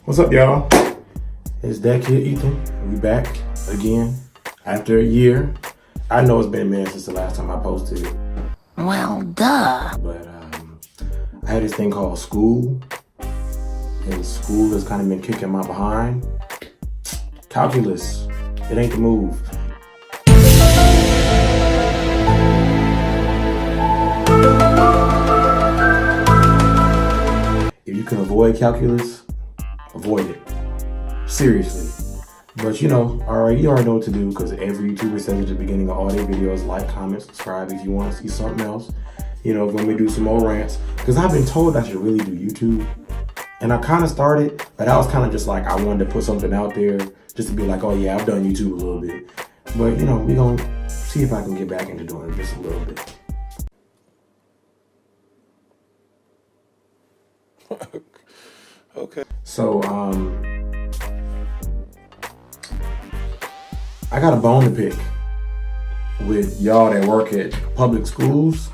What's up, y'all? It's that kid Ethan. We back again after a year. I know it's been a minute since the last time I posted. Well, duh. But I had this thing called school, and school has kind of been kicking my behind. Calculus, it ain't the move. If you can avoid calculus, avoid it. Seriously. But you know, you already know what to do, because every YouTuber says at the beginning of all their videos, like, comment, subscribe if you want to see something else. You know, when we do some more rants. Because I've been told I should really do YouTube. And I kind of started, but I was kind of just like, I wanted to put something out there just to be like, oh yeah, I've done YouTube a little bit. But you know, we're going to see if I can get back into doing it just a little bit. Okay. So, I got a bone to pick with y'all that work at public schools.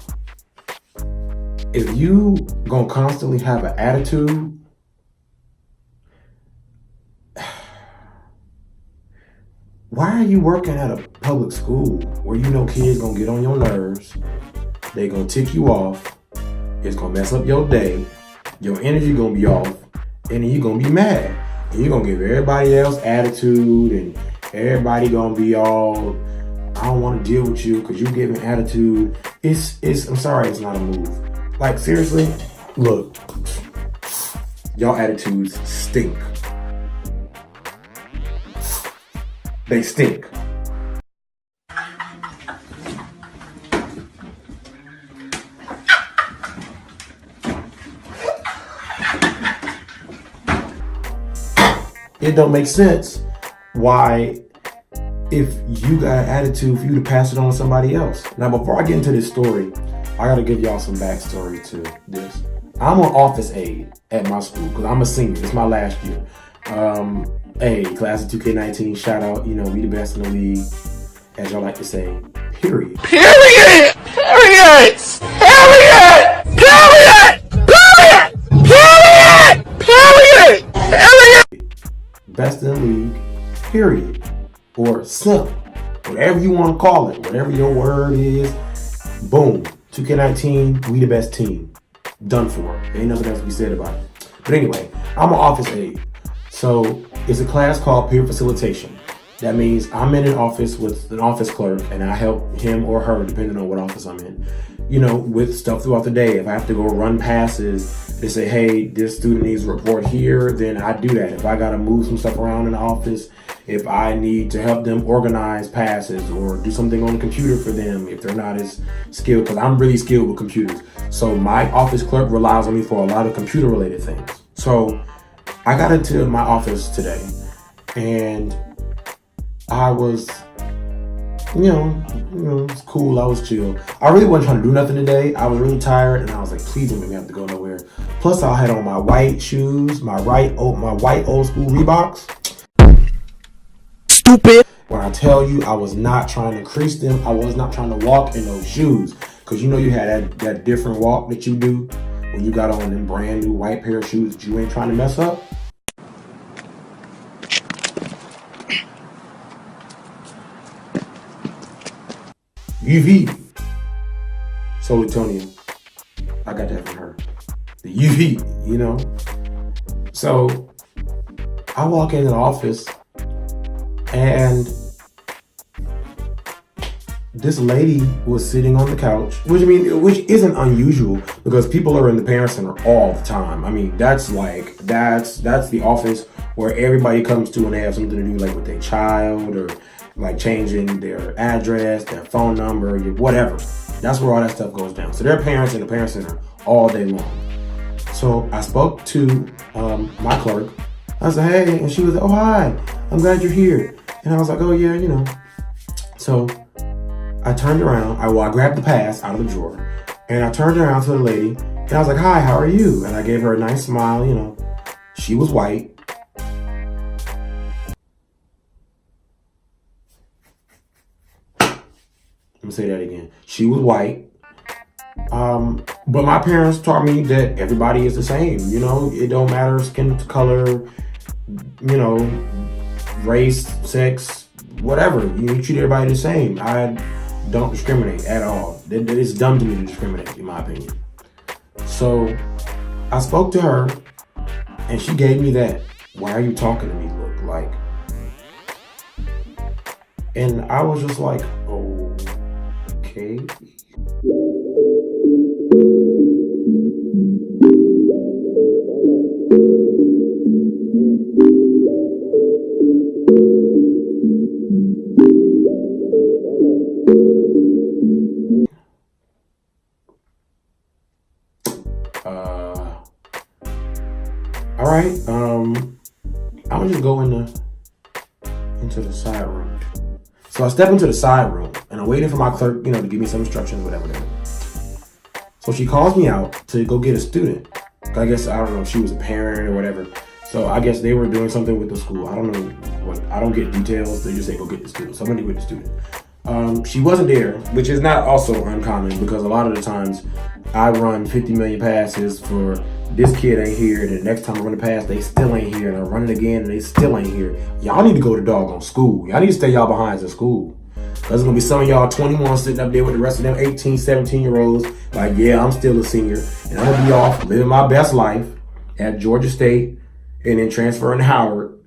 If you gonna constantly have an attitude, why are you working at a public school where you know kids gonna get on your nerves, they gonna tick you off, it's gonna mess up your day, your energy gonna be off, and then you gonna be mad. And you're gonna give everybody else attitude, and everybody gonna be all, I don't wanna deal with you because you giving attitude. I'm sorry, it's not a move. Like, seriously, look, y'all attitudes stink. They stink. It don't make sense why, if you got an attitude, for you to pass it on to somebody else. Now, before I get into this story, I gotta give y'all some backstory to this. I'm an office aide at my school because I'm a senior. It's my last year. Hey, class of 2K19, shout out, you know, we the best in the league, as y'all like to say, period. Period! Period! Period! Period! Period! Period! Period! Period! Best in the league, period. Or simp, whatever you want to call it, whatever your word is, boom. 2K19, we the best team. Done for. Ain't nothing else to be said about it. But anyway, I'm an office aide. So it's a class called peer facilitation. That means I'm in an office with an office clerk, and I help him or her, depending on what office I'm in, you know, with stuff throughout the day. If I have to go run passes, they say, hey, this student needs a report here, then I do that. If I got to move some stuff around in the office, if I need to help them organize passes or do something on the computer for them, if they're not as skilled, because I'm really skilled with computers. So my office clerk relies on me for a lot of computer related things. So I got into my office today, and I was, you know, it's cool. I was chill. I really wasn't trying to do nothing today. I was really tired, and I was like, please don't make me have to go nowhere. Plus, I had on my white shoes, my white old school Reeboks. Stupid! When I tell you, I was not trying to crease them. I was not trying to walk in those shoes, because you know you had that different walk that you do when you got on them brand new white pair of shoes that you ain't trying to mess up. UV. SolelyTonia. I got that from her. The UV, you know? So I walk into the office, and this lady was sitting on the couch, which isn't unusual, because people are in the parent center all the time. I mean, that's the office where everybody comes to when they have something to do, like with their child, or like changing their address, their phone number, whatever. That's where all that stuff goes down. So there are parents in the parent center all day long. So I spoke to my clerk. I said, hey, and she was like, oh, hi, I'm glad you're here. And I was like, oh yeah, you know. So I turned around, I grabbed the pass out of the drawer, and I turned around to the lady, and I was like, hi, how are you? And I gave her a nice smile, you know. She was white. Let me say that again. She was white. But my parents taught me that everybody is the same. You know, it don't matter skin color. you know, race, sex, whatever. You treat everybody the same. I don't discriminate at all. It's dumb to me to discriminate, in my opinion. So I spoke to her, and she gave me that, "Why are you talking to me?" look like. And I was just like, okay. All right. I'm gonna just go into the side room. So I step into the side room, and I'm waiting for my clerk, to give me some instructions, whatever. So she calls me out to go get a student. I guess, I don't know if she was a parent or whatever. So I guess they were doing something with the school. I don't know what. I don't get details. They just say go get the student. So I'm gonna go get the student. She wasn't there, which is not also uncommon because a lot of the times I run 50 million passes for this kid ain't here, and the next time I run the pass, they still ain't here, and I run it again, and they still ain't here. Y'all need to go to doggone school. Y'all need to stay y'all behinds in school. Because there's going to be some of y'all 21 sitting up there with the rest of them 18, 17-year-olds like, yeah, I'm still a senior, and I'm going to be off living my best life at Georgia State and then transferring to Howard.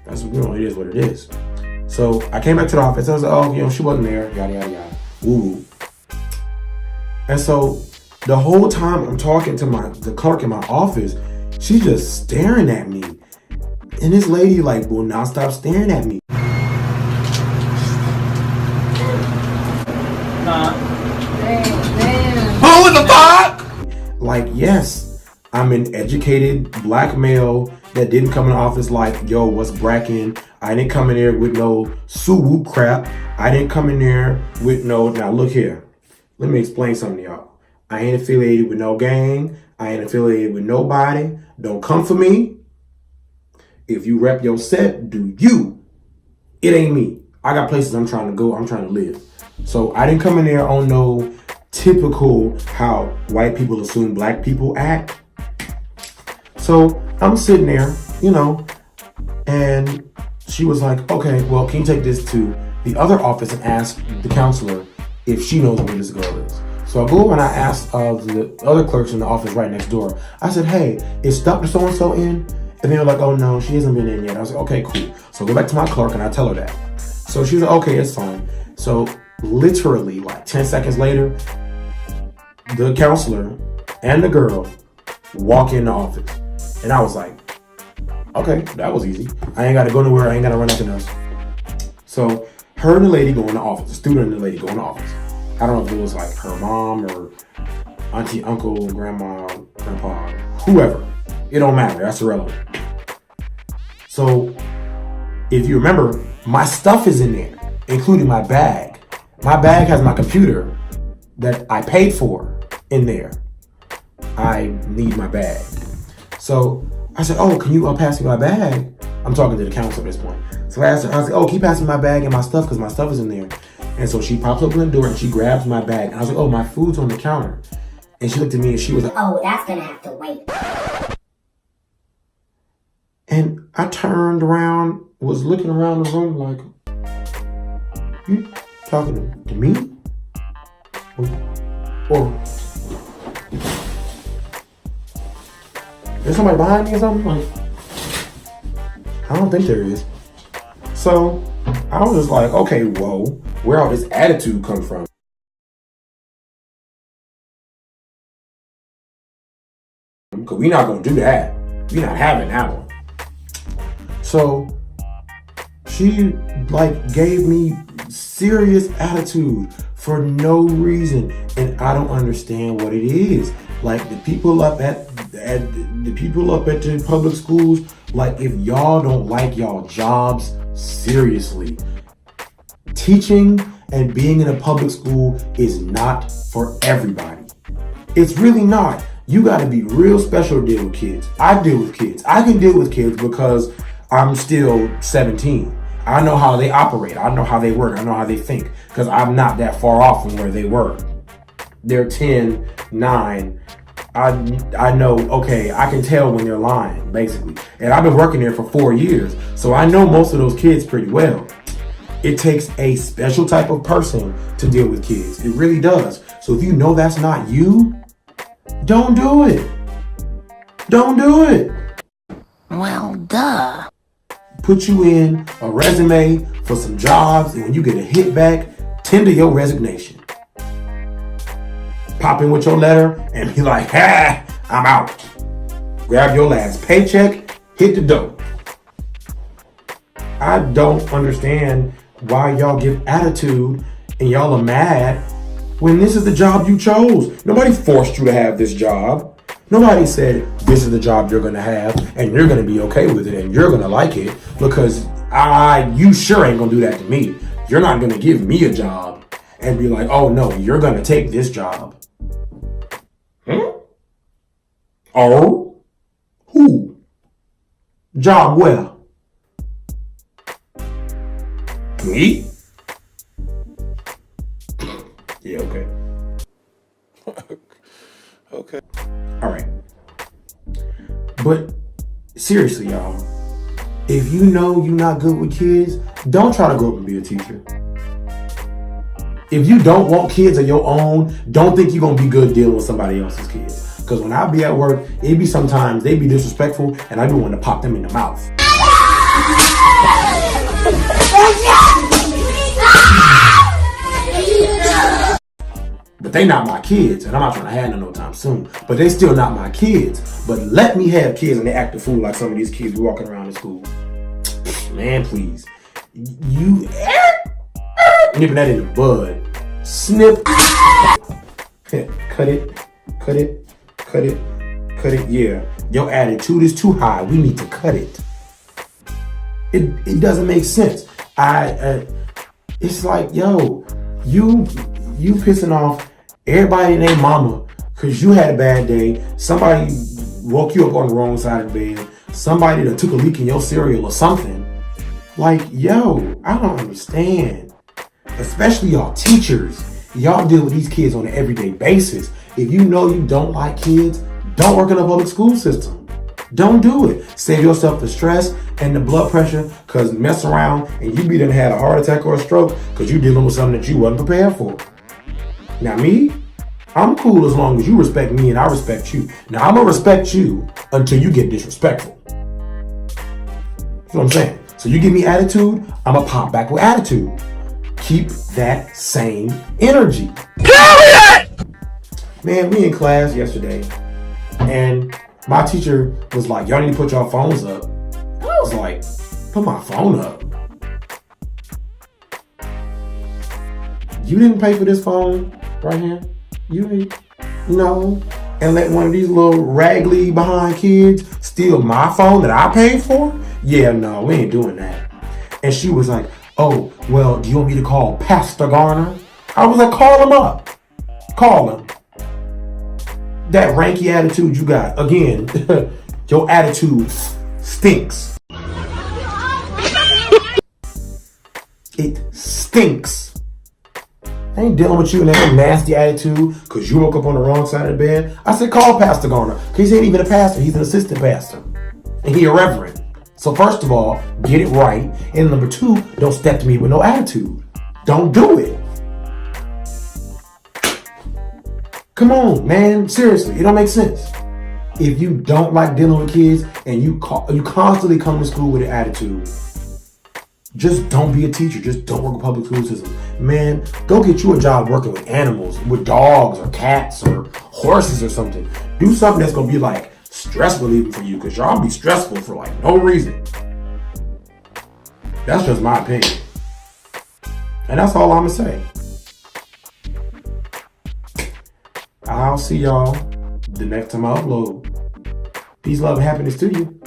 That's, it is what it is. So I came back to the office. I was like, oh, she wasn't there. Yada, yada, yada. Woo-woo. And so the whole time I'm talking to the clerk in my office, she's just staring at me. And this lady will not stop staring at me. Who in the fuck? Yes, I'm an educated black male that didn't come in the office yo, what's brackin'? I didn't come in there with no sue-woo crap. I didn't come in there with no, now look here. Let me explain something to y'all. I ain't affiliated with no gang. I ain't affiliated with nobody. Don't come for me. If you rep your set, do you. It ain't me. I got places I'm trying to go. I'm trying to live. So I didn't come in there on no typical how white people assume black people act. So I'm sitting there, and she was like, okay, well, can you take this to the other office and ask the counselor if she knows where this girl is? So I go and I asked the other clerks in the office right next door. I said, hey, is Dr. So-and-so in? And they were like, oh no, she hasn't been in yet. I was like, okay, cool. So I go back to my clerk and I tell her that. So she was like, okay, it's fine. So literally 10 seconds later, the counselor and the girl walk in the office. And I was like, okay, that was easy. I ain't got to go nowhere. I ain't got to run nothing else. So her and the lady go in the office. The student and the lady go in the office. I don't know if it was her mom or auntie, uncle, grandma, grandpa, whoever. It don't matter. That's irrelevant. So if you remember, my stuff is in there, including my bag. My bag has my computer that I paid for in there. I need my bag. So I said, oh, can you pass me my bag? I'm talking to the counselor at this point. So I asked her, I was like, oh, keep passing my bag and my stuff because my stuff is in there. And so she pops open the door and she grabs my bag. And I was like, oh, my food's on the counter. And she looked at me and she was like, oh, that's gonna have to wait. And I turned around, was looking around the room like, you talking to me? Or there's somebody behind me or something? I don't think there is. So I was just like, okay, whoa, where all this attitude come from? Because we're not going to do that. We're not having that one. So she gave me serious attitude for no reason. And I don't understand what it is. The people up at the public schools, if y'all don't like y'all jobs, seriously, teaching and being in a public school is not for everybody. It's really not. You got to be real special to deal with kids. I deal with kids. I can deal with kids because I'm still 17. I know how they operate. I know how they work. I know how they think because I'm not that far off from where they were. They're 10, 9. I know, okay, I can tell when they're lying, basically. And I've been working there for 4 years, so I know most of those kids pretty well. It takes a special type of person to deal with kids. It really does. So if you know that's not you, don't do it. Don't do it. Well, duh. Put you in a resume for some jobs, and when you get a hit back, tender your resignation. Pop in with your letter and be like, ha, I'm out. Grab your last paycheck, hit the dough. I don't understand why y'all give attitude and y'all are mad when this is the job you chose. Nobody forced you to have this job. Nobody said this is the job you're gonna have and you're gonna be okay with it and you're gonna like it, because you sure ain't gonna do that to me. You're not gonna give me a job and be like, oh no, you're gonna take this job. Oh? Who? Job where? Me? Yeah, okay. Okay. All right. But seriously, y'all, if you know you're not good with kids, don't try to grow up and be a teacher. If you don't want kids of your own, don't think you're going to be good dealing with somebody else's kids. Because when I be at work, it be sometimes they be disrespectful and I be wanting to pop them in the mouth. But they not my kids, and I'm not trying to have them no time soon. But they still not my kids. But let me have kids and they act a fool like some of these kids walking around in school. Man, please. You nipping that in the bud. Snip. Cut it. Cut it. Cut it. Cut it. Yeah. Your attitude is too high. We need to cut it. It doesn't make sense. It's like, yo, you pissing off everybody and their mama because you had a bad day. Somebody woke you up on the wrong side of the bed. Somebody that took a leak in your cereal or something. Like, yo, I don't understand. Especially y'all teachers. Y'all deal with these kids on an everyday basis. If you know you don't like kids, don't work in a public school system. Don't do it. Save yourself the stress and the blood pressure, because mess around and you be done had a heart attack or a stroke because you dealing with something that you wasn't prepared for. Now me, I'm cool as long as you respect me and I respect you. Now I'm going to respect you until you get disrespectful. That's what I'm saying. So you give me attitude, I'm going to pop back with attitude. Keep that same energy. Period! Man, we in class yesterday and my teacher was like, y'all need to put your phones up. And I was like, put my phone up? You didn't pay for this phone right here? You didn't? No. And let one of these little raggedy behind kids steal my phone that I paid for? Yeah, no, we ain't doing that. And she was like, oh, well, do you want me to call Pastor Garner? I was like, call him up. Call him. That ranky attitude you got, again, your attitude stinks. It stinks. I ain't dealing with you and that nasty attitude because you woke up on the wrong side of the bed. I said, call Pastor Garner, because he ain't even a pastor. He's an assistant pastor. And he a reverend. So first of all, get it right. And number two, don't step to me with no attitude. Don't do it. Come on, man. Seriously, it don't make sense. If you don't like dealing with kids and you constantly come to school with an attitude, just don't be a teacher. Just don't work in public school system. Man, go get you a job working with animals, with dogs or cats or horses or something. Do something that's going to be like stress relieving for you, because y'all be stressful for like no reason. That's just my opinion. And that's all I'm going to say. I'll see y'all the next time I upload. Peace, love, and happiness to you.